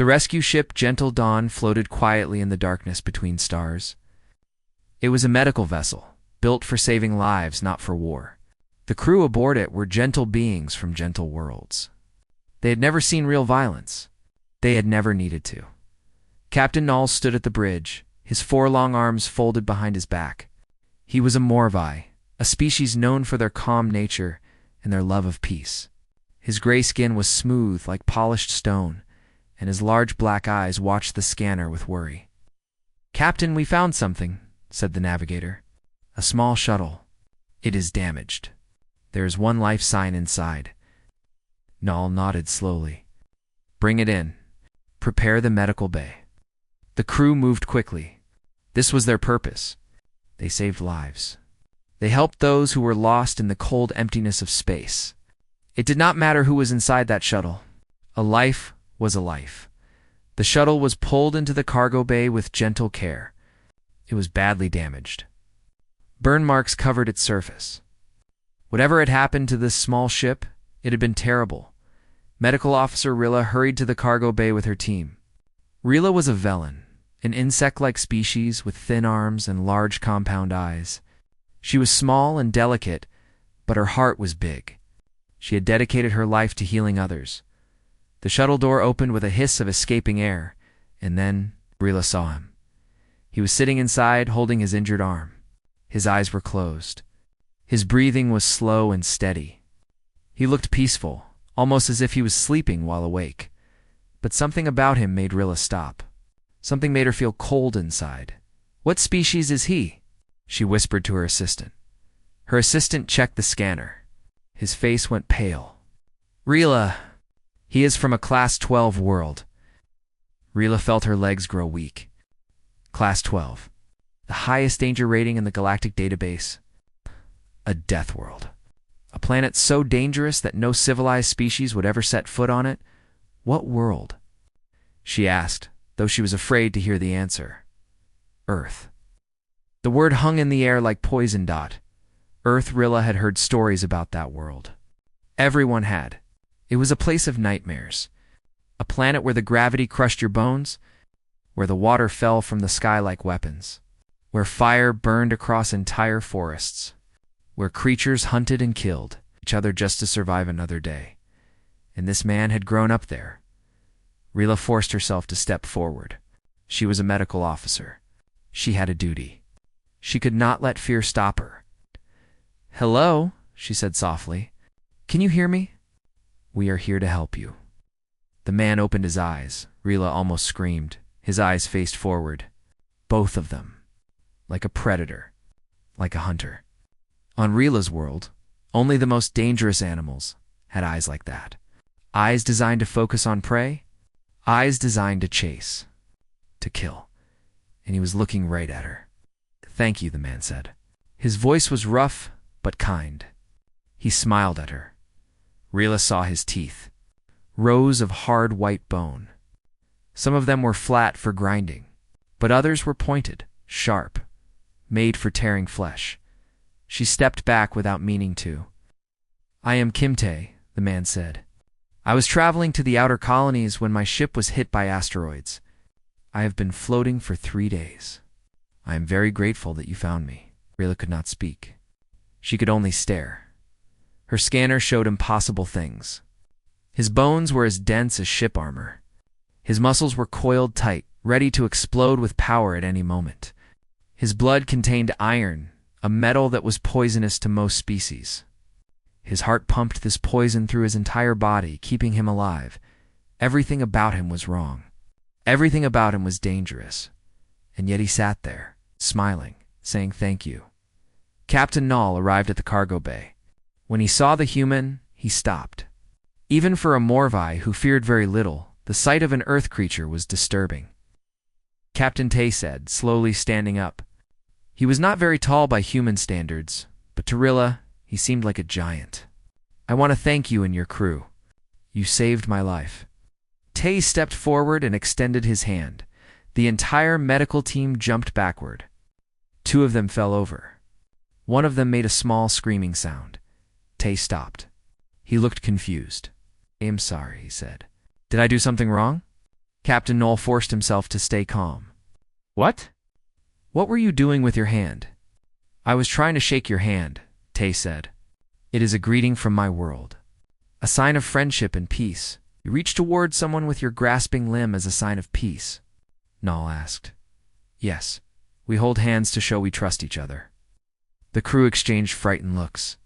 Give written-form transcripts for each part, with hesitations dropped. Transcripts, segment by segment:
The rescue ship Gentle Dawn floated quietly in the darkness between stars. It was a medical vessel, built for saving lives, not for war. The crew aboard it were gentle beings from gentle worlds. They had never seen real violence. They had never needed to. Captain Knowles stood at the bridge, his 4 long arms folded behind his back. He was a Morvi, a species known for their calm nature and their love of peace. His gray skin was smooth like polished stone, and his large black eyes watched the scanner with worry. "Captain, we found something," said the navigator. "A small shuttle. It is damaged. There is 1 life sign inside." Null nodded slowly. "Bring it in. Prepare the medical bay." The crew moved quickly. This was their purpose. They saved lives. They helped those who were lost in the cold emptiness of space. It did not matter who was inside that shuttle. A life was a life. The shuttle was pulled into the cargo bay with gentle care. It was badly damaged. Burn marks covered its surface. Whatever had happened to this small ship, it had been terrible. Medical Officer Rilla hurried to the cargo bay with her team. Rilla was a Velen, an insect-like species with thin arms and large compound eyes. She was small and delicate, but her heart was big. She had dedicated her life to healing others. The shuttle door opened with a hiss of escaping air, and then Rilla saw him. He was sitting inside, holding his injured arm. His eyes were closed. His breathing was slow and steady. He looked peaceful, almost as if he was sleeping while awake. But something about him made Rilla stop. Something made her feel cold inside. "What species is he?" she whispered to her assistant. Her assistant checked the scanner. His face went pale. "Rilla, he is from a Class 12 world." Rilla felt her legs grow weak. Class 12. The highest danger rating in the Galactic database. A death world. A planet so dangerous that no civilized species would ever set foot on it. What world? She asked, though she was afraid to hear the answer. Earth. The word hung in the air like poison dot. Earth. Rilla had heard stories about that world. Everyone had. It was a place of nightmares. A planet where the gravity crushed your bones, where the water fell from the sky like weapons, where fire burned across entire forests, where creatures hunted and killed each other just to survive another day. And this man had grown up there. Rilla forced herself to step forward. She was a medical officer. She had a duty. She could not let fear stop her. "Hello," she said softly. "Can you hear me?" "We are here to help you." The man opened his eyes. Rilla almost screamed. His eyes faced forward. Both of them. Like a predator. Like a hunter. On Rilla's world, only the most dangerous animals had eyes like that. Eyes designed to focus on prey. Eyes designed to chase. To kill. And he was looking right at her. "Thank you," the man said. His voice was rough, but kind. He smiled at her. Rilla saw his teeth. Rows of hard white bone. Some of them were flat for grinding, but others were pointed, sharp, made for tearing flesh. She stepped back without meaning to. "I am Kimte," the man said. "I was traveling to the outer colonies when my ship was hit by asteroids. I have been floating for 3 days. I am very grateful that you found me." Rilla could not speak. She could only stare. Her scanner showed impossible things. His bones were as dense as ship armor. His muscles were coiled tight, ready to explode with power at any moment. His blood contained iron, a metal that was poisonous to most species. His heart pumped this poison through his entire body, keeping him alive. Everything about him was wrong. Everything about him was dangerous. And yet he sat there, smiling, saying thank you. Captain Null arrived at the cargo bay. When he saw the human, he stopped. Even for a Morvi who feared very little, the sight of an Earth creature was disturbing. Captain Tay said, slowly standing up. He was not very tall by human standards, but to Rilla, he seemed like a giant. "I want to thank you and your crew. You saved my life." Tay stepped forward and extended his hand. The entire medical team jumped backward. 2 of them fell over. One of them made a small screaming sound. Tay stopped. He looked confused. "I'm sorry," he said. "Did I do something wrong?" Captain Knoll forced himself to stay calm. What? What were you doing with your hand? I was trying to shake your hand, Tay said. It is a greeting from my world. A sign of friendship and peace. You reach toward someone with your grasping limb as a sign of peace, Knoll asked. Yes, we hold hands to show we trust each other. The crew exchanged frightened looks.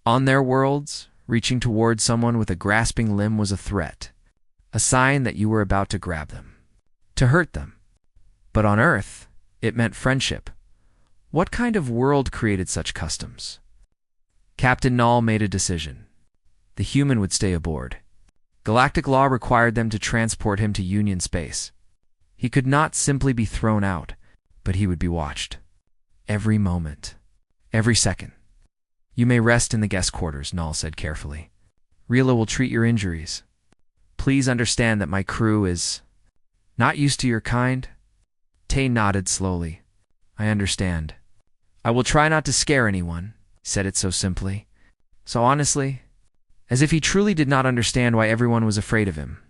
On their worlds, reaching toward someone with a grasping limb was a threat, a sign that you were about to grab them, to hurt them. But on Earth, it meant friendship. What kind of world created such customs? Captain Knoll made a decision. The human would stay aboard. Galactic law required them to transport him to Union space. He could not simply be thrown out, but he would be watched. Every moment. Every second. You may rest in the guest quarters, Knoll said carefully. Rila will treat your injuries. Please understand that my crew is not used to your kind. Tay nodded slowly. I understand. I will try not to scare anyone, said it so simply, so honestly, as if he truly did not understand why everyone was afraid of him.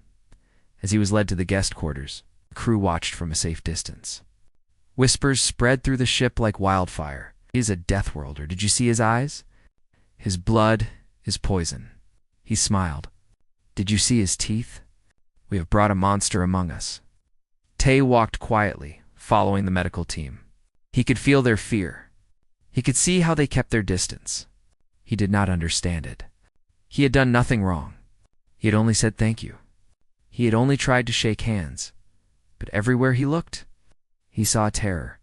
As he was led to the guest quarters, the crew watched from a safe distance. Whispers spread through the ship like wildfire. He is a death worlder. Did you see his eyes? His blood is poison. He smiled. Did you see his teeth? We have brought a monster among us. Tay walked quietly, following the medical team. He could feel their fear. He could see how they kept their distance. He did not understand it. He had done nothing wrong. He had only said thank you. He had only tried to shake hands. But everywhere he looked, he saw terror.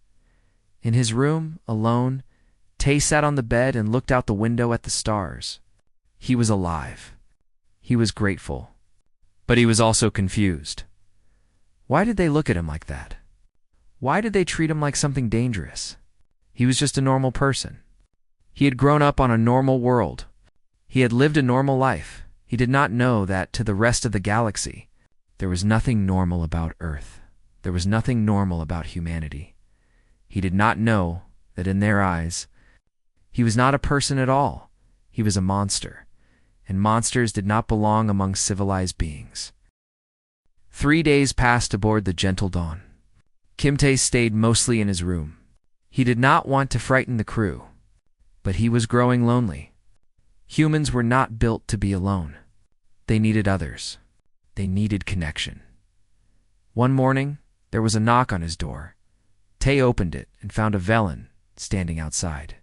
In his room, alone, Tay sat on the bed and looked out the window at the stars. He was alive. He was grateful. But he was also confused. Why did they look at him like that? Why did they treat him like something dangerous? He was just a normal person. He had grown up on a normal world. He had lived a normal life. He did not know that, to the rest of the galaxy, there was nothing normal about Earth. There was nothing normal about humanity. He did not know that in their eyes, he was not a person at all. He was a monster, and monsters did not belong among civilized beings. 3 days passed aboard the Gentle Dawn. Kimte stayed mostly in his room. He did not want to frighten the crew, but he was growing lonely. Humans were not built to be alone. They needed others. They needed connection. One morning, there was a knock on his door. Tay opened it and found a Velen standing outside.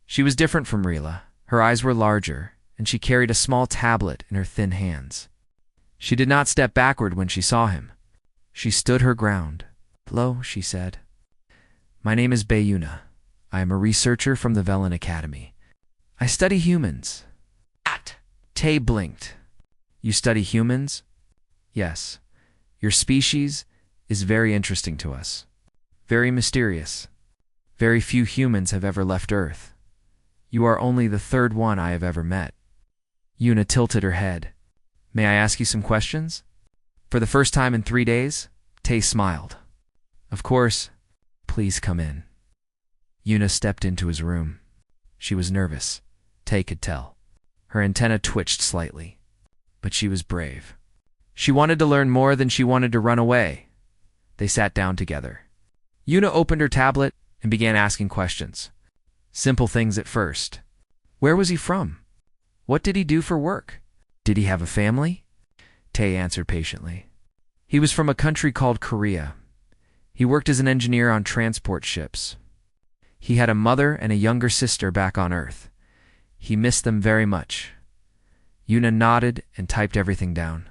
She was different from Rila. Her eyes were larger, and she carried a small tablet in her thin hands. She did not step backward when she saw him. She stood her ground. Hello, she said. My name is Bayuna. I am a researcher from the Velen Academy. I study humans. Tay blinked. You study humans? Yes. Your species is very interesting to us. Very mysterious. Very few humans have ever left Earth. You are only the third one I have ever met. Yuna tilted her head. May I ask you some questions? For the first time in 3 days, Tay smiled. Of course. Please come in. Yuna stepped into his room. She was nervous. Tay could tell. Her antenna twitched slightly. But she was brave. She wanted to learn more than she wanted to run away. They sat down together. Yuna opened her tablet and began asking questions. Simple things at first. Where was he from? What did he do for work? Did he have a family? Tay answered patiently. He was from a country called Korea. He worked as an engineer on transport ships. He had a mother and a younger sister back on Earth. He missed them very much. Yuna nodded and typed everything down.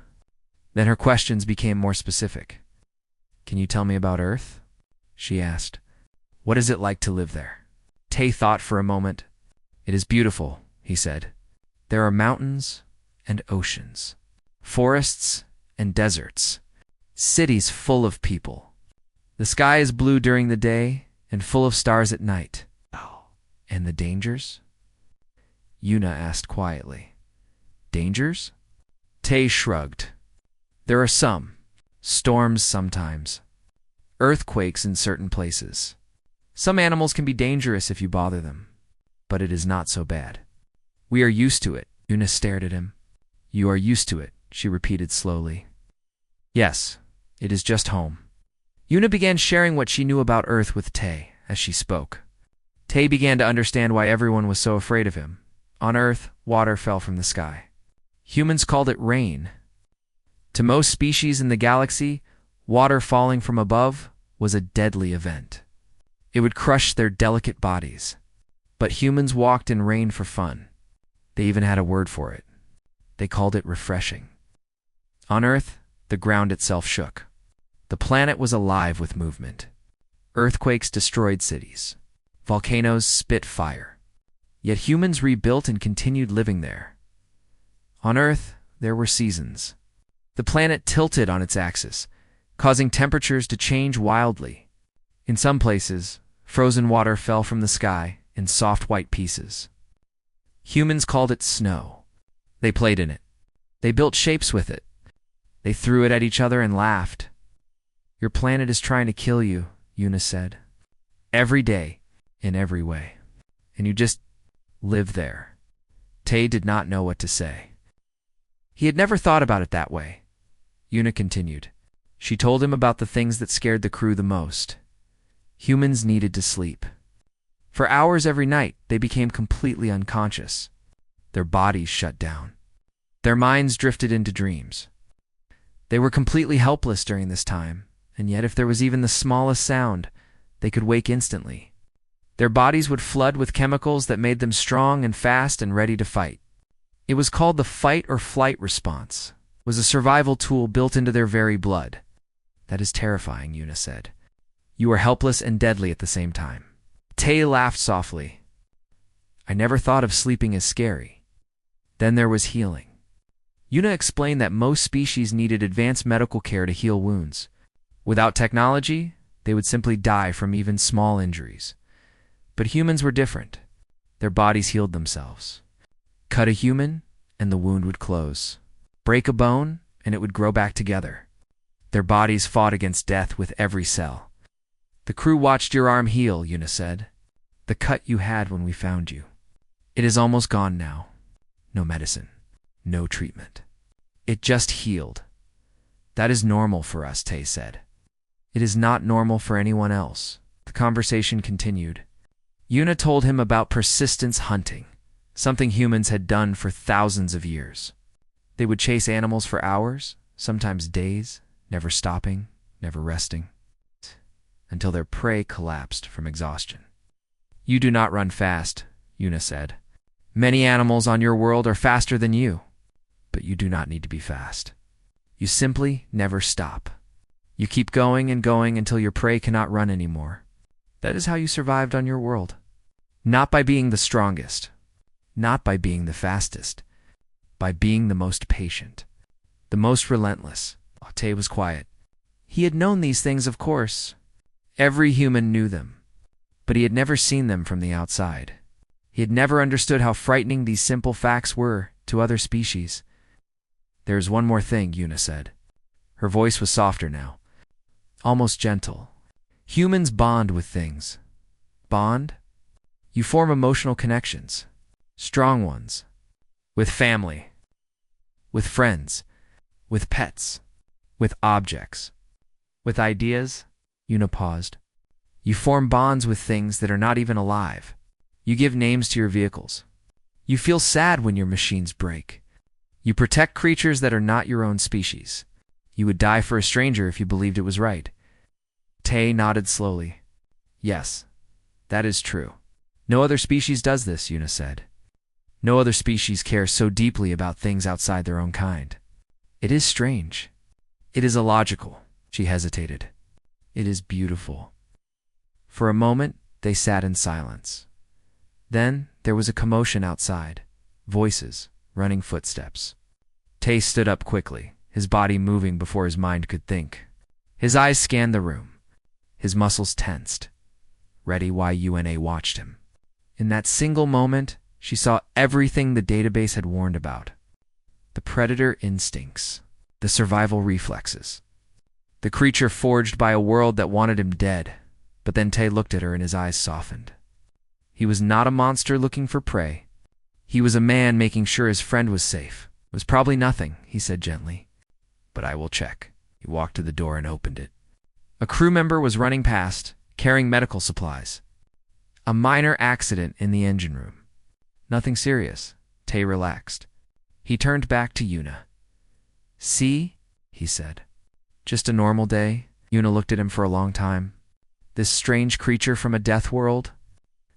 Then her questions became more specific. Can you tell me about Earth? She asked. What is it like to live there? Tay thought for a moment. It is beautiful, he said. There are mountains and oceans, forests and deserts, cities full of people. The sky is blue during the day and full of stars at night. And the dangers? Yuna asked quietly. Dangers? Tay shrugged. There are some. Storms sometimes. Earthquakes in certain places. Some animals can be dangerous if you bother them. But it is not so bad. We are used to it. Yuna stared at him. You are used to it, she repeated slowly. Yes, It is just home. Yuna began sharing what she knew about Earth with Tay as she spoke. Tay began to understand why everyone was so afraid of him. On Earth, water fell from the sky. Humans called it rain. To most species in the galaxy, water falling from above was a deadly event. It would crush their delicate bodies. But humans walked in rain for fun. They even had a word for it. They called it refreshing. On Earth, the ground itself shook. The planet was alive with movement. Earthquakes destroyed cities. Volcanoes spit fire. Yet humans rebuilt and continued living there. On Earth, there were seasons. The planet tilted on its axis, causing temperatures to change wildly. In some places, frozen water fell from the sky in soft white pieces. Humans called it snow. They played in it. They built shapes with it. They threw it at each other and laughed. Your planet is trying to kill you, Yuna said. Every day, in every way. And you just live there. Tay did not know what to say. He had never thought about it that way. Yuna continued. She told him about the things that scared the crew the most. Humans needed to sleep. For hours every night, they became completely unconscious. Their bodies shut down. Their minds drifted into dreams. They were completely helpless during this time, and yet if there was even the smallest sound, they could wake instantly. Their bodies would flood with chemicals that made them strong and fast and ready to fight. It was called the fight or flight response. It was a survival tool built into their very blood. That is terrifying, Yuna said. You are helpless and deadly at the same time. Tay laughed softly. I never thought of sleeping as scary. Then there was healing. Yuna explained that most species needed advanced medical care to heal wounds. Without technology, they would simply die from even small injuries. But humans were different. Their bodies healed themselves. Cut a human, and the wound would close. Break a bone, and it would grow back together. Their bodies fought against death with every cell. The crew watched your arm heal, Yuna said. The cut you had when we found you. It is almost gone now. No medicine. No treatment. It just healed. That is normal for us, Tay said. It is not normal for anyone else. The conversation continued. Yuna told him about persistence hunting, something humans had done for thousands of years. They would chase animals for hours, sometimes days, never stopping, never resting, until their prey collapsed from exhaustion. You do not run fast, Yuna said. Many animals on your world are faster than you, but you do not need to be fast. You simply never stop. You keep going and going until your prey cannot run anymore. That is how you survived on your world. Not by being the strongest, not by being the fastest, by being the most patient, the most relentless. Tay was quiet. He had known these things, of course. Every human knew them, but he had never seen them from the outside. He had never understood how frightening these simple facts were to other species. There is one more thing, Yuna said. Her voice was softer now, almost gentle. Humans bond with things. Bond? You form emotional connections, strong ones, with family, with friends, with pets, with objects, with ideas. Yuna paused. You form bonds with things that are not even alive. You give names to your vehicles. You feel sad when your machines break. You protect creatures that are not your own species. You would die for a stranger if you believed it was right. Tay nodded slowly. Yes, that is true. No other species does this, Yuna said. No other species cares so deeply about things outside their own kind. It is strange. It is illogical. She hesitated. It is beautiful. For a moment, they sat in silence. Then there was a commotion outside. Voices, running footsteps. Tay stood up quickly, his body moving before his mind could think. His eyes scanned the room. His muscles tensed, ready while Yuna watched him. In that single moment, she saw everything the database had warned about. The predator instincts, the survival reflexes. The creature forged by a world that wanted him dead. But then Tay looked at her and his eyes softened. He was not a monster looking for prey. He was a man making sure his friend was safe. It was probably nothing, he said gently. But I will check. He walked to the door and opened it. A crew member was running past, carrying medical supplies. A minor accident in the engine room. Nothing serious. Tay relaxed. He turned back to Yuna. "See?" he said. "Just a normal day." Yuna looked at him for a long time. This strange creature from a death world?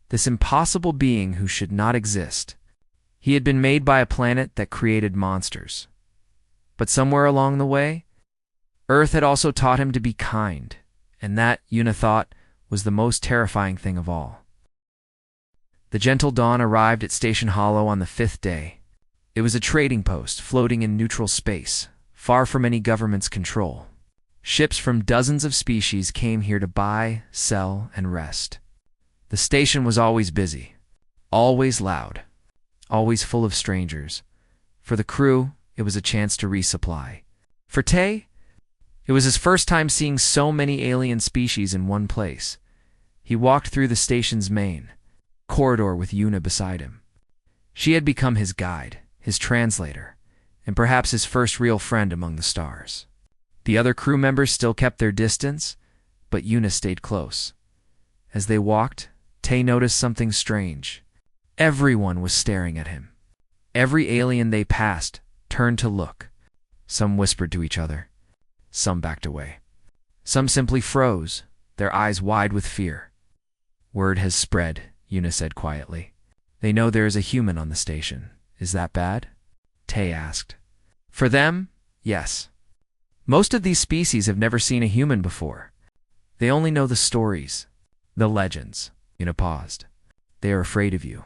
This impossible being who should not exist. He had been made by a planet that created monsters. But somewhere along the way, Earth had also taught him to be kind, and that, Yuna thought, was the most terrifying thing of all. The gentle dawn arrived at Station Hollow on the 5th day. It was a trading post floating in neutral space, far from any government's control. Ships from dozens of species came here to buy, sell, and rest. The station was always busy, always loud, always full of strangers. For the crew, it was a chance to resupply. For Tay, it was his first time seeing so many alien species in one place. He walked through the station's main corridor with Yuna beside him. She had become his guide, his translator, and perhaps his first real friend among the stars. The other crew members still kept their distance, but Yuna stayed close. As they walked, Tay noticed something strange. Everyone was staring at him. Every alien they passed turned to look. Some whispered to each other. Some backed away. Some simply froze, their eyes wide with fear. "Word has spread," Yuna said quietly. "They know there is a human on the station. Is that bad?" Tay asked. "For them, yes. Most of these species have never seen a human before. They only know the stories, the legends." Yuna paused. "They are afraid of you."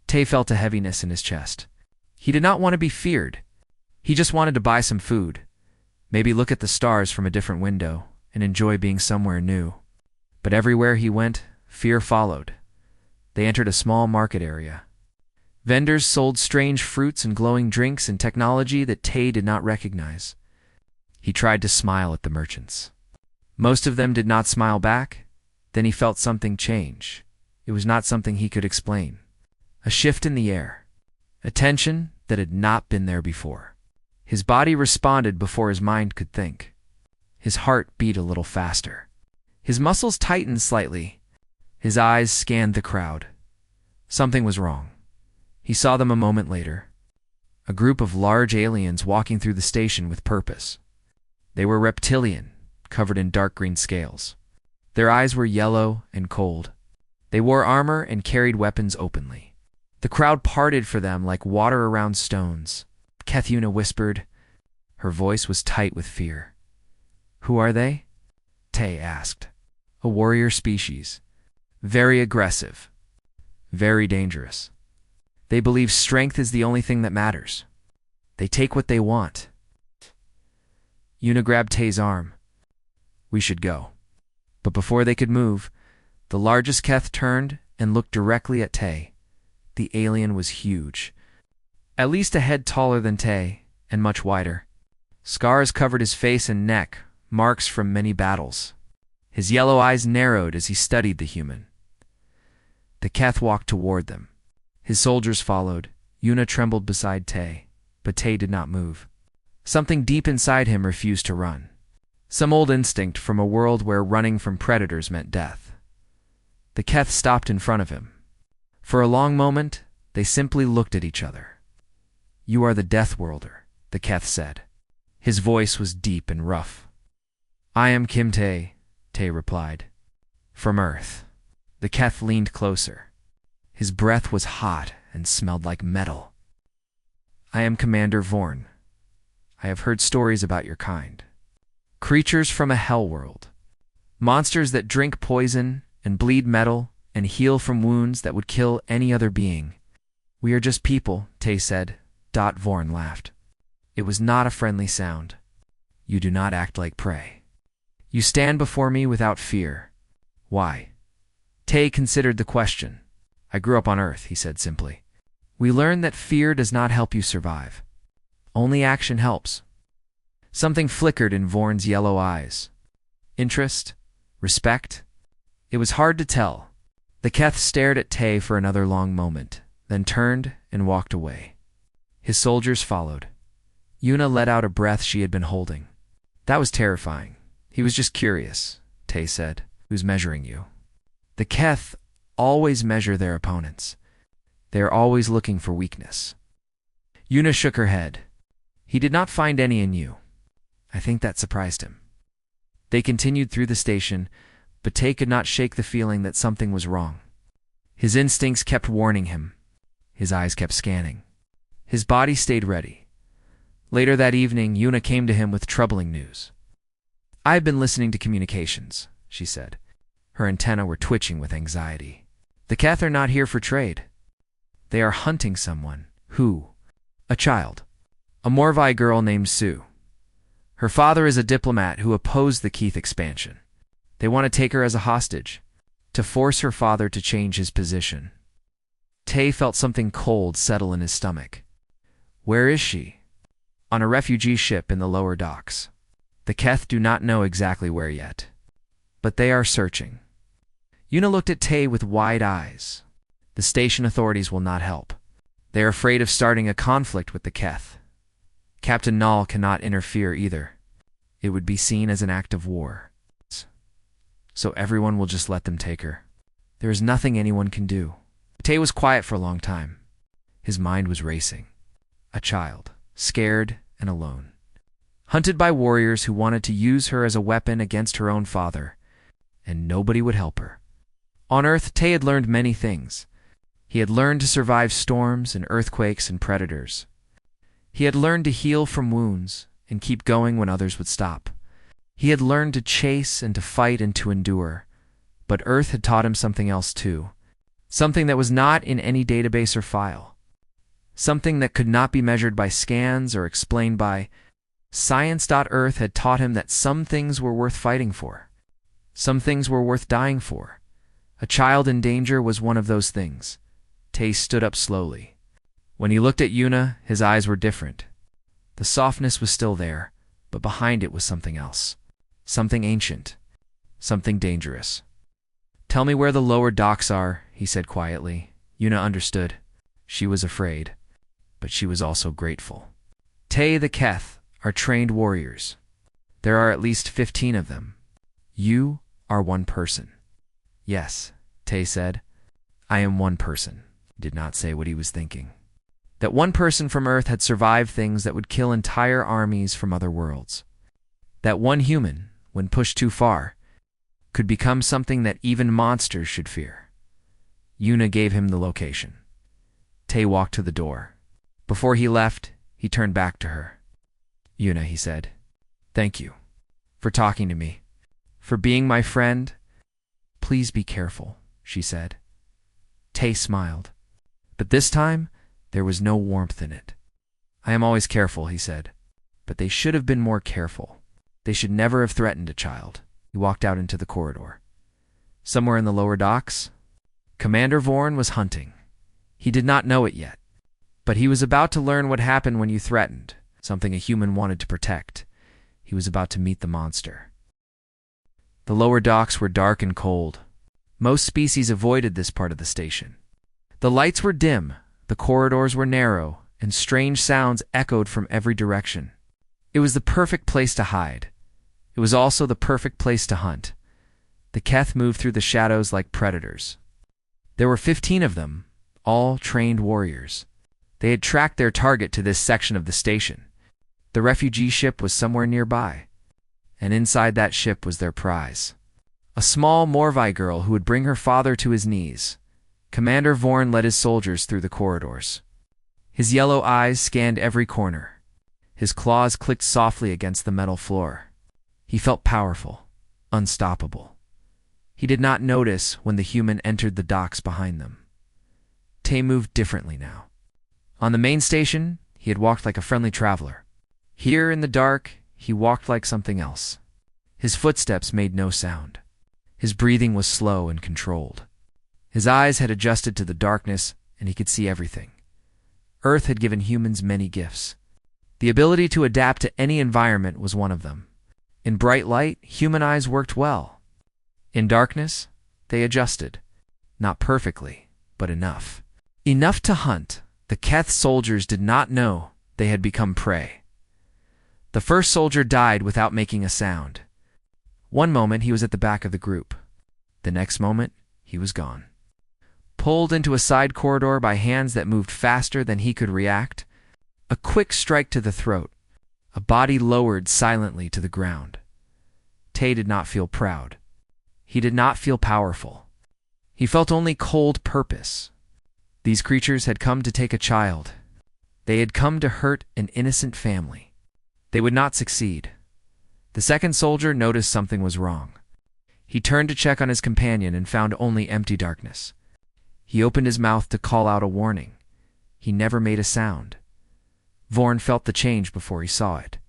Tay felt a heaviness in his chest. He did not want to be feared. He just wanted to buy some food, maybe look at the stars from a different window, and enjoy being somewhere new. But everywhere he went, fear followed. They entered a small market area. Vendors sold strange fruits and glowing drinks and technology that Tay did not recognize. He tried to smile at the merchants. Most of them did not smile back. Then he felt something change. It was not something he could explain. A shift in the air. A tension that had not been there before. His body responded before his mind could think. His heart beat a little faster. His muscles tightened slightly. His eyes scanned the crowd. Something was wrong. He saw them a moment later. A group of large aliens walking through the station with purpose. They were reptilian, covered in dark green scales. Their eyes were yellow and cold. They wore armor and carried weapons openly. The crowd parted for them like water around stones. Yuna whispered. Her voice was tight with fear. "Who are they?" Tay asked. "A warrior species. Very aggressive. Very dangerous. They believe strength is the only thing that matters. They take what they want." Yuna grabbed Tay's arm. "We should go." But before they could move, the largest Keth turned and looked directly at Tay. The alien was huge. At least a head taller than Tay, and much wider. Scars covered his face and neck, marks from many battles. His yellow eyes narrowed as he studied the human. The Keth walked toward them. His soldiers followed. Yuna trembled beside Tay, but Tay did not move. Something deep inside him refused to run. Some old instinct from a world where running from predators meant death. The Keth stopped in front of him. For a long moment, they simply looked at each other. "You are the Death Worlder," the Keth said. His voice was deep and rough. "I am Kim Tay," Tay replied. "From Earth." The Keth leaned closer. His breath was hot and smelled like metal. "I am Commander Vorn. I have heard stories about your kind. Creatures from a hell world. Monsters that drink poison and bleed metal and heal from wounds that would kill any other being. We are just people," Tay said. Vorn laughed. It was not a friendly sound. "You do not act like prey. You stand before me without fear. Why?" Tay considered the question. "I grew up on Earth," he said simply. "We learned that fear does not help you survive. Only action helps." Something flickered in Vorn's yellow eyes. Interest? Respect? It was hard to tell. The Keth stared at Tay for another long moment, then turned and walked away. His soldiers followed. Yuna let out a breath she had been holding. That was terrifying. He was just curious, Tay said. Who's measuring you? The Keth always measure their opponents. They are always looking for weakness. Yuna shook her head. He did not find any in you. I think that surprised him. They continued through the station, but Tay could not shake the feeling that something was wrong. His instincts kept warning him. His eyes kept scanning. His body stayed ready. Later that evening, Yuna came to him with troubling news. I have been listening to communications, she said. Her antennae were twitching with anxiety. The Keth are not here for trade. They are hunting someone. Who? A child. A Morvi girl named Sue. Her father is a diplomat who opposed the Keith expansion. They want to take her as a hostage, to force her father to change his position. Tay felt something cold settle in his stomach. Where is she? On a refugee ship in the lower docks. The Keth do not know exactly where yet, but they are searching. Yuna looked at Tay with wide eyes. The station authorities will not help. They are afraid of starting a conflict with the Keth. Captain Null cannot interfere either. It would be seen as an act of war. So everyone will just let them take her. There is nothing anyone can do. Tay was quiet for a long time. His mind was racing. A child, scared and alone. Hunted by warriors who wanted to use her as a weapon against her own father, and nobody would help her. On Earth, Tay had learned many things. He had learned to survive storms and earthquakes and predators. He had learned to heal from wounds and keep going when others would stop. He had learned to chase and to fight and to endure. But Earth had taught him something else too. Something that was not in any database or file. Something that could not be measured by scans or explained by science. Earth had taught him that some things were worth fighting for. Some things were worth dying for. A child in danger was one of those things. Tay stood up slowly. When he looked at Yuna, his eyes were different. The softness was still there, but behind it was something else. Something ancient. Something dangerous. Tell me where the lower docks are, he said quietly. Yuna understood. She was afraid, but she was also grateful. Tay the Keth are trained warriors. There are at least 15 of them. You are one person. Yes, Tay said. I am one person. He did not say what he was thinking. That one person from Earth had survived things that would kill entire armies from other worlds. That one human, when pushed too far, could become something that even monsters should fear. Yuna gave him the location. Tay walked to the door. Before he left, he turned back to her. Yuna, he said, thank you for talking to me, for being my friend. Please be careful, she said. Tay smiled, but this time there was no warmth in it. I am always careful, he said, but they should have been more careful. They should never have threatened a child. He walked out into the corridor. Somewhere in the lower docks, Commander Vorn was hunting. He did not know it yet, but he was about to learn what happened when you threatened, something a human wanted to protect. He was about to meet the monster. The lower docks were dark and cold. Most species avoided this part of the station. The lights were dim, the corridors were narrow, and strange sounds echoed from every direction. It was the perfect place to hide. It was also the perfect place to hunt. The Keth moved through the shadows like predators. There were 15 of them, all trained warriors. They had tracked their target to this section of the station. The refugee ship was somewhere nearby, and inside that ship was their prize. A small Morvi girl who would bring her father to his knees. Commander Vorn led his soldiers through the corridors. His yellow eyes scanned every corner. His claws clicked softly against the metal floor. He felt powerful, unstoppable. He did not notice when the human entered the docks behind them. Tay moved differently now. On the main station, he had walked like a friendly traveler. Here in the dark, he walked like something else. His footsteps made no sound. His breathing was slow and controlled. His eyes had adjusted to the darkness, and he could see everything. Earth had given humans many gifts. The ability to adapt to any environment was one of them. In bright light, human eyes worked well. In darkness, they adjusted. Not perfectly, but enough. Enough to hunt. The Keth soldiers did not know they had become prey. The first soldier died without making a sound. One moment he was at the back of the group. The next moment he was gone. Pulled into a side corridor by hands that moved faster than he could react. A quick strike to the throat. A body lowered silently to the ground. Tay did not feel proud. He did not feel powerful. He felt only cold purpose. These creatures had come to take a child. They had come to hurt an innocent family. They would not succeed. The second soldier noticed something was wrong. He turned to check on his companion and found only empty darkness. He opened his mouth to call out a warning. He never made a sound. Vorn felt the change before he saw it.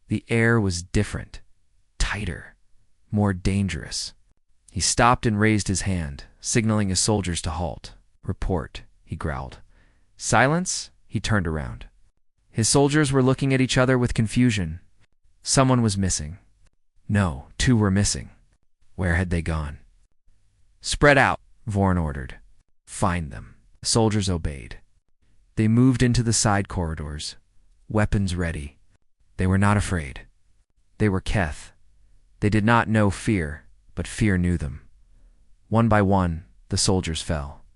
The air was different, tighter, more dangerous. He stopped and raised his hand, signaling his soldiers to halt. "Report," he growled. "Silence?" He turned around. His soldiers were looking at each other with confusion. Someone was missing. No, two were missing. Where had they gone? "Spread out," Vorn ordered. "Find them." The soldiers obeyed. They moved into the side corridors, weapons ready. They were not afraid. They were Keth. They did not know fear, but fear knew them. One by one, the soldiers fell.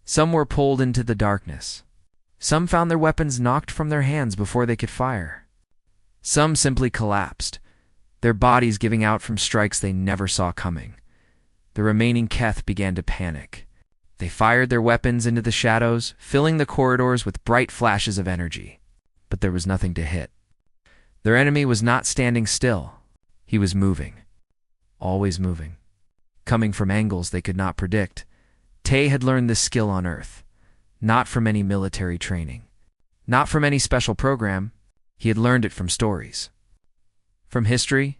Some were pulled into the darkness. Some found their weapons knocked from their hands before they could fire. Some simply collapsed, their bodies giving out from strikes they never saw coming. The remaining Keth began to panic. They fired their weapons into the shadows, filling the corridors with bright flashes of energy. But there was nothing to hit. Their enemy was not standing still. He was moving. Always moving. Coming from angles they could not predict. Tay had learned this skill on Earth. Not from any military training. Not from any special program. He had learned it from stories. From history.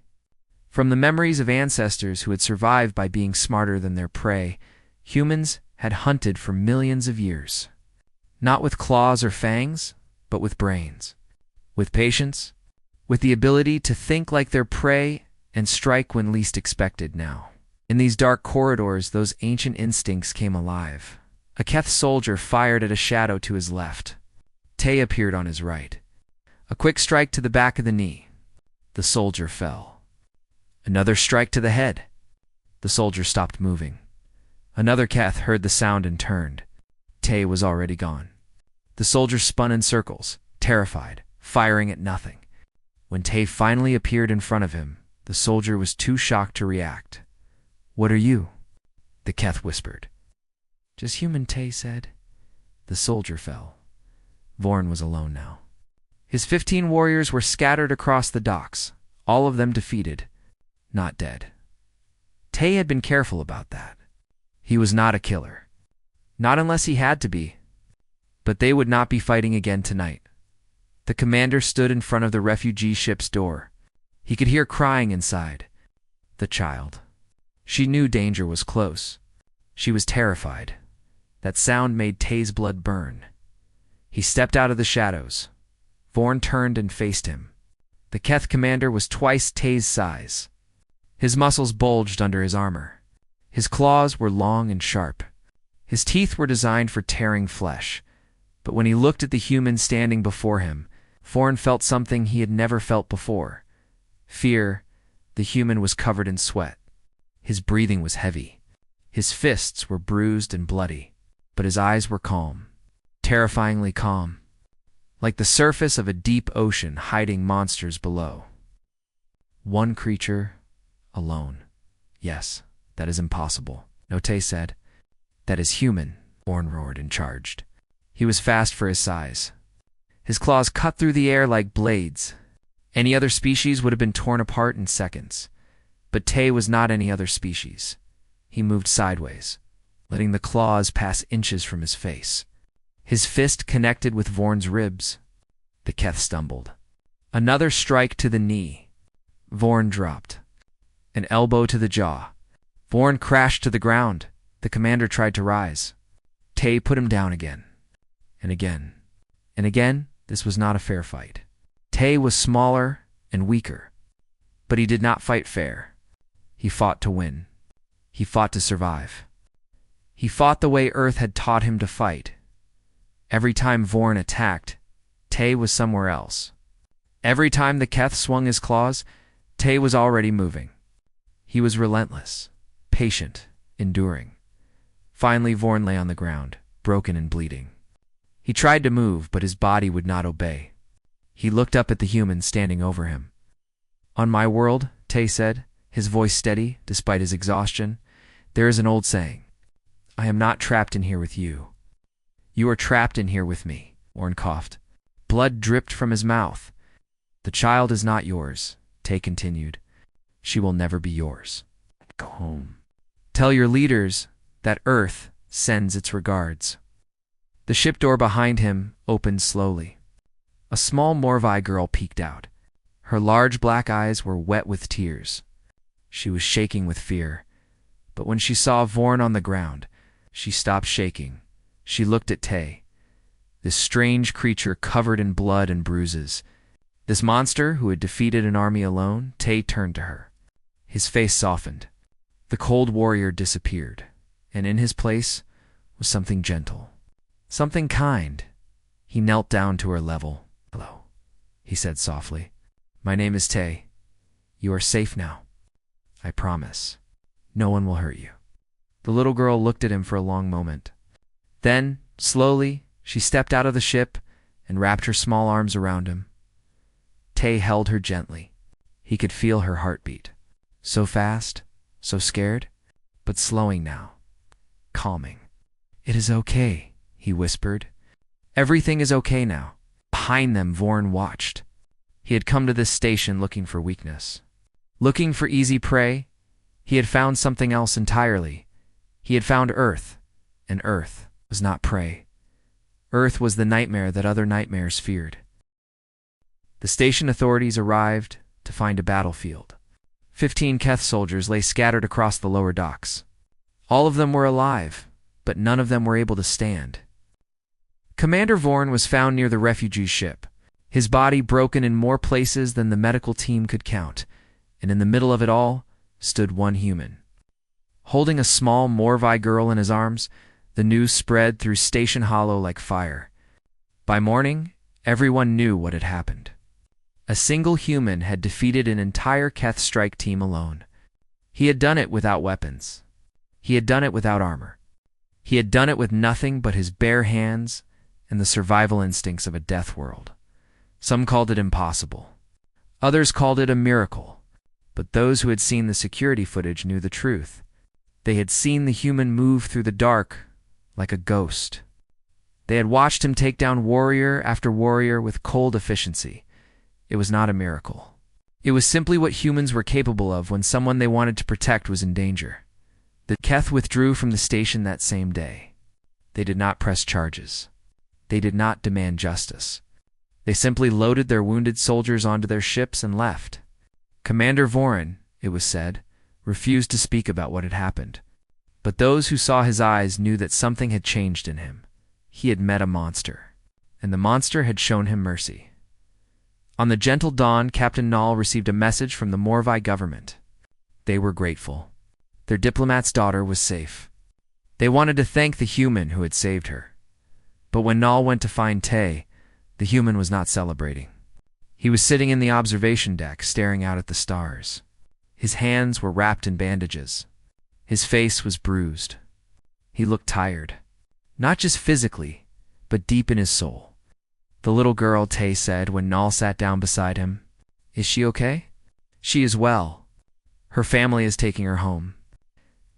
From the memories of ancestors who had survived by being smarter than their prey. Humans had hunted for millions of years. Not with claws or fangs, but with brains. With patience. With the ability to think like their prey and strike when least expected now. In these dark corridors, those ancient instincts came alive. A Keth soldier fired at a shadow to his left. Tay appeared on his right. A quick strike to the back of the knee. The soldier fell. Another strike to the head. The soldier stopped moving. Another Keth heard the sound and turned. Tay was already gone. The soldier spun in circles, terrified, firing at nothing. When Tay finally appeared in front of him, the soldier was too shocked to react. "What are you?" the Keth whispered. "Just human," Tay said. The soldier fell. Vorn was alone now. His 15 warriors were scattered across the docks, all of them defeated, not dead. Tay had been careful about that. He was not a killer. Not unless he had to be. But they would not be fighting again tonight. The commander stood in front of the refugee ship's door. He could hear crying inside. The child. She knew danger was close. She was terrified. That sound made Tay's blood burn. He stepped out of the shadows. Vorn turned and faced him. The Keth commander was twice Tay's size. His muscles bulged under his armor. His claws were long and sharp. His teeth were designed for tearing flesh. But when he looked at the human standing before him, Vorn felt something he had never felt before. Fear. The human was covered in sweat. His breathing was heavy. His fists were bruised and bloody. But his eyes were calm. Terrifyingly calm. Like the surface of a deep ocean hiding monsters below. One creature, alone. Yes, that is impossible, Note said. That is human, Vorn roared and charged. He was fast for his size. His claws cut through the air like blades. Any other species would have been torn apart in seconds. But Tay was not any other species. He moved sideways, letting the claws pass inches from his face. His fist connected with Vorn's ribs. The Keth stumbled. Another strike to the knee. Vorn dropped. An elbow to the jaw. Vorn crashed to the ground. The commander tried to rise. Tay put him down again. And again. And again, this was not a fair fight. Tay was smaller and weaker. But he did not fight fair. He fought to win. He fought to survive. He fought the way Earth had taught him to fight. Every time Vorn attacked, Tay was somewhere else. Every time the Keth swung his claws, Tay was already moving. He was relentless, patient, enduring. Finally, Vorn lay on the ground, broken and bleeding. He tried to move, but his body would not obey. He looked up at the human standing over him. "On my world," Tay said, his voice steady despite his exhaustion, "there is an old saying. I am not trapped in here with you. You are trapped in here with me." Vorn coughed. Blood dripped from his mouth. "The child is not yours," Tay continued. "She will never be yours. Go home. Tell your leaders that Earth sends its regards." The ship door behind him opened slowly. A small Morvi girl peeked out. Her large black eyes were wet with tears. She was shaking with fear, but when she saw Vorn on the ground, she stopped shaking. She looked at Tay. This strange creature covered in blood and bruises. This monster who had defeated an army alone. Tay turned to her. His face softened. The cold warrior disappeared, and in his place was something gentle, something kind. He knelt down to her level. "Hello," he said softly. "My name is Tay. You are safe now. I promise. No one will hurt you." The little girl looked at him for a long moment. Then, slowly, she stepped out of the ship and wrapped her small arms around him. Tay held her gently. He could feel her heartbeat. So fast, so scared, but slowing now, calming. "It is okay," he whispered. "Everything is okay now." Behind them, Vorn watched. He had come to this station looking for weakness. Looking for easy prey, he had found something else entirely. He had found Earth, and Earth was not prey. Earth was the nightmare that other nightmares feared. The station authorities arrived to find a battlefield. 15 Keth soldiers lay scattered across the lower docks. All of them were alive, but none of them were able to stand. Commander Vorn was found near the refugee ship, his body broken in more places than the medical team could count, and in the middle of it all stood one human. Holding a small Morvi girl in his arms, the news spread through Station Hollow like fire. By morning, everyone knew what had happened. A single human had defeated an entire Keth strike team alone. He had done it without weapons. He had done it without armor. He had done it with nothing but his bare hands and the survival instincts of a death world. Some called it impossible. Others called it a miracle. But those who had seen the security footage knew the truth. They had seen the human move through the dark like a ghost. They had watched him take down warrior after warrior with cold efficiency. It was not a miracle. It was simply what humans were capable of when someone they wanted to protect was in danger. The Keth withdrew from the station that same day. They did not press charges. They did not demand justice. They simply loaded their wounded soldiers onto their ships and left. Commander Vorn, it was said, refused to speak about what had happened. But those who saw his eyes knew that something had changed in him. He had met a monster, and the monster had shown him mercy. On the gentle dawn, Captain Nall received a message from the Morvi government. They were grateful. Their diplomat's daughter was safe. They wanted to thank the human who had saved her. But when Nall went to find Tay, the human was not celebrating. He was sitting in the observation deck, staring out at the stars. His hands were wrapped in bandages. His face was bruised. He looked tired, not just physically, but deep in his soul. "The little girl," Tay said when Nall sat down beside him. "Is she okay?" "She is well. Her family is taking her home.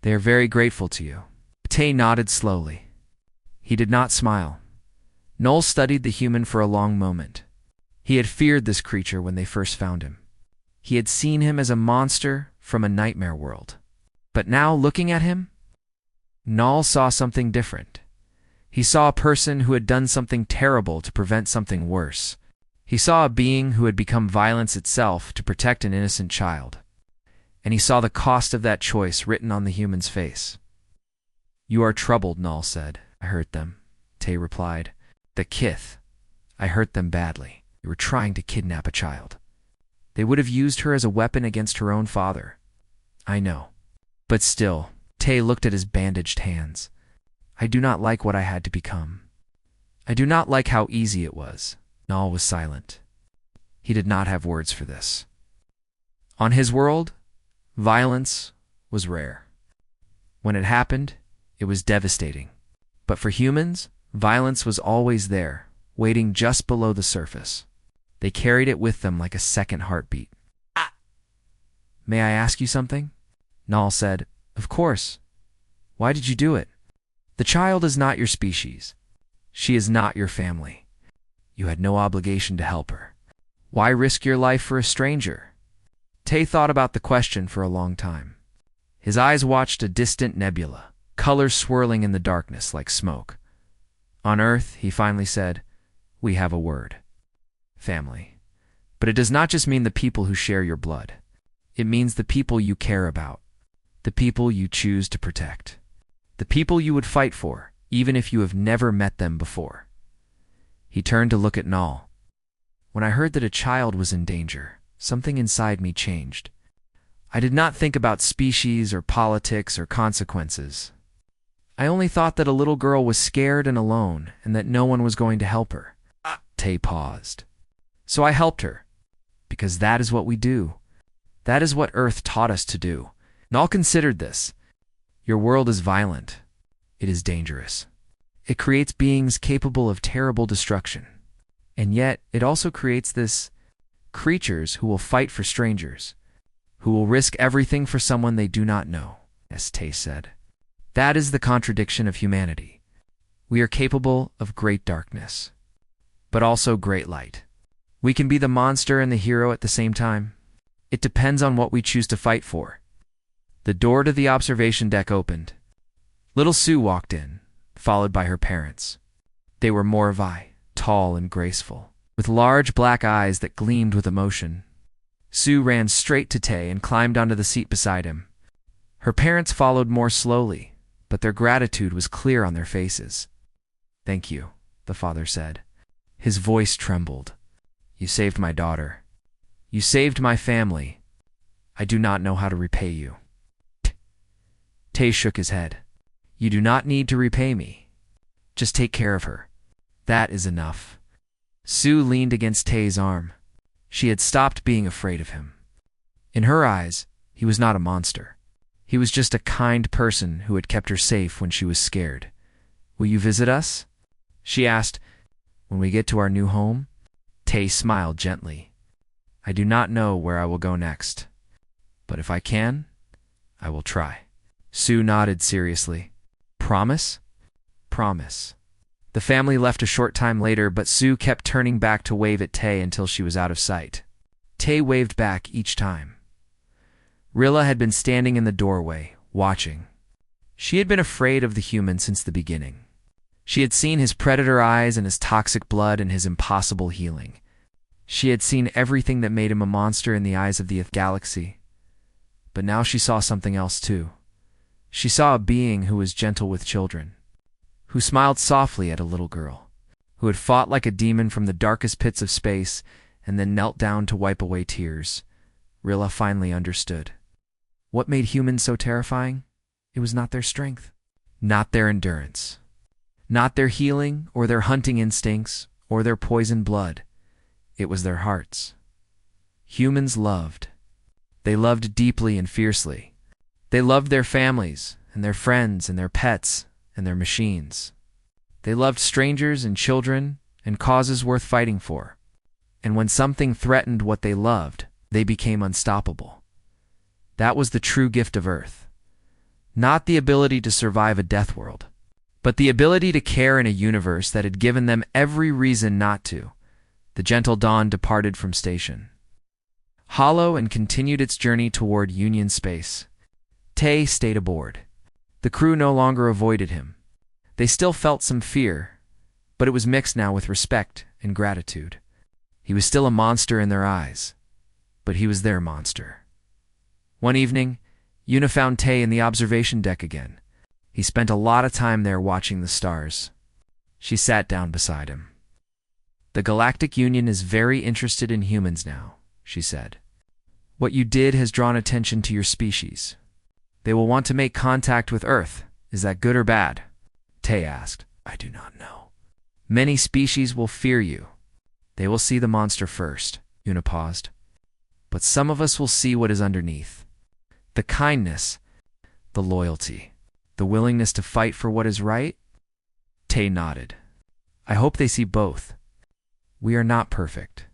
They are very grateful to you." Tay nodded slowly. He did not smile. Nall studied the human for a long moment. He had feared this creature when they first found him. He had seen him as a monster from a nightmare world. But now, looking at him, Nall saw something different. He saw a person who had done something terrible to prevent something worse. He saw a being who had become violence itself to protect an innocent child. And he saw the cost of that choice written on the human's face. "You are troubled," Nall said. "I hurt them," Tay replied. "The Kith. I hurt them badly. They were trying to kidnap a child. They would have used her as a weapon against her own father. I know. But still," Tay looked at his bandaged hands, "I do not like what I had to become. I do not like how easy it was." Nall was silent. He did not have words for this. On his world, violence was rare. When it happened, it was devastating. But for humans, violence was always there, waiting just below the surface. They carried it with them like a second heartbeat. Ah! May I ask you something? Nal said, Of course. Why did you do it? The child is not your species. She is not your family. You had no obligation to help her. Why risk your life for a stranger? Tay thought about the question for a long time. His eyes watched a distant nebula, colors swirling in the darkness like smoke. On Earth, he finally said, We have a word. Family. But it does not just mean the people who share your blood. It means the people you care about, the people you choose to protect, the people you would fight for, even if you have never met them before. He turned to look at Nal. When I heard that a child was in danger, something inside me changed. I did not think about species or politics or consequences. I only thought that a little girl was scared and alone and that no one was going to help her. Tay paused. So I helped her, because that is what we do. That is what Earth taught us to do. Nal considered this. Your world is violent. It is dangerous. It creates beings capable of terrible destruction. And yet, it also creates creatures who will fight for strangers, who will risk everything for someone they do not know, as Tay said. That is the contradiction of humanity. We are capable of great darkness, but also great light. We can be the monster and the hero at the same time. It depends on what we choose to fight for. The door to the observation deck opened. Little Sue walked in, followed by her parents. They were Morvi, tall and graceful, with large black eyes that gleamed with emotion. Sue ran straight to Tay and climbed onto the seat beside him. Her parents followed more slowly, but their gratitude was clear on their faces. Thank you, the father said. His voice trembled. You saved my daughter. You saved my family. I do not know how to repay you. Tay shook his head. You do not need to repay me. Just take care of her. That is enough. Sue leaned against Tay's arm. She had stopped being afraid of him. In her eyes, he was not a monster. He was just a kind person who had kept her safe when she was scared. Will you visit us? She asked. When we get to our new home? Tay smiled gently. I do not know where I will go next, but if I can, I will try. Sue nodded seriously. Promise? Promise. The family left a short time later, but Sue kept turning back to wave at Tay until she was out of sight. Tay waved back each time. Rilla had been standing in the doorway, watching. She had been afraid of the human since the beginning. She had seen his predator eyes and his toxic blood and his impossible healing. She had seen everything that made him a monster in the eyes of the galaxy. But now she saw something else too. She saw a being who was gentle with children, who smiled softly at a little girl, who had fought like a demon from the darkest pits of space and then knelt down to wipe away tears. Rilla finally understood. What made humans so terrifying? It was not their strength, not their endurance, not their healing or their hunting instincts or their poisoned blood. It was their hearts. Humans loved. They loved deeply and fiercely. They loved their families and their friends and their pets and their machines. They loved strangers and children and causes worth fighting for. And when something threatened what they loved, they became unstoppable. That was the true gift of Earth. Not the ability to survive a death world, but the ability to care in a universe that had given them every reason not to. The gentle dawn departed from station, hollow, and continued its journey toward Union space. Tay stayed aboard. The crew no longer avoided him. They still felt some fear, but it was mixed now with respect and gratitude. He was still a monster in their eyes, but he was their monster. One evening, Una found Tay in the observation deck again. He spent a lot of time there watching the stars. She sat down beside him. The Galactic Union is very interested in humans now, she said. What you did has drawn attention to your species. They will want to make contact with Earth. Is that good or bad? Tay asked. I do not know. Many species will fear you. They will see the monster first. Una paused. But some of us will see what is underneath. The kindness, the loyalty, the willingness to fight for what is right? Tay nodded. I hope they see both. We are not perfect.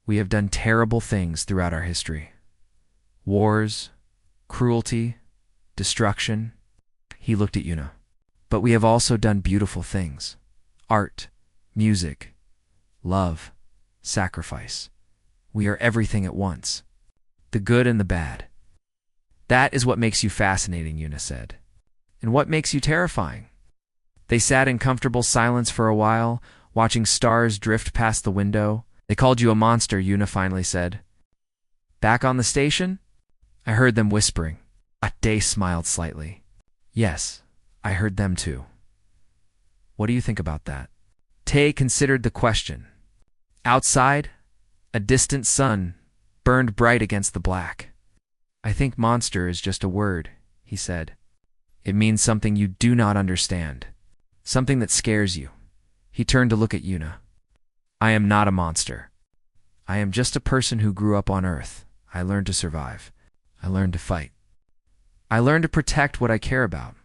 We have done terrible things throughout our history. Wars, cruelty, destruction. He looked at Una. But we have also done beautiful things. Art, music, love, sacrifice. We are everything at once. The good and the bad. That is what makes you fascinating, Una said. And what makes you terrifying? They sat in comfortable silence for a while, watching stars drift past the window. They called you a monster, Una finally said. Back on the station? I heard them whispering. Day smiled slightly. Yes, I heard them too. What do you think about that? Tay considered the question. Outside, a distant sun burned bright against the black. I think monster is just a word, he said. It means something you do not understand. Something that scares you. He turned to look at Una. I am not a monster. I am just a person who grew up on Earth. I learned to survive. I learned to fight. I learned to protect what I care about.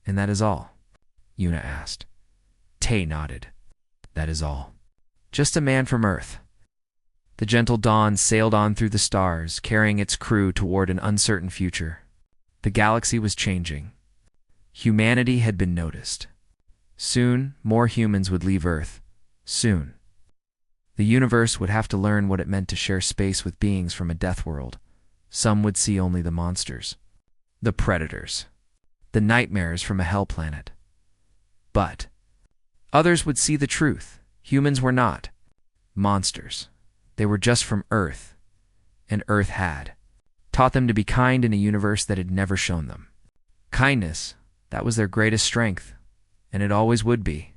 And that is all. Una asked. Tay nodded. That is all. Just a man from Earth. The gentle dawn sailed on through the stars, carrying its crew toward an uncertain future. The galaxy was changing. Humanity had been noticed. Soon, more humans would leave Earth. Soon. The universe would have to learn what it meant to share space with beings from a death world. Some would see only the monsters. The predators. The nightmares from a hell planet. But others would see the truth. Humans were not monsters. They were just from Earth, and Earth had taught them to be kind in a universe that had never shown them. Kindness, that was their greatest strength, and it always would be.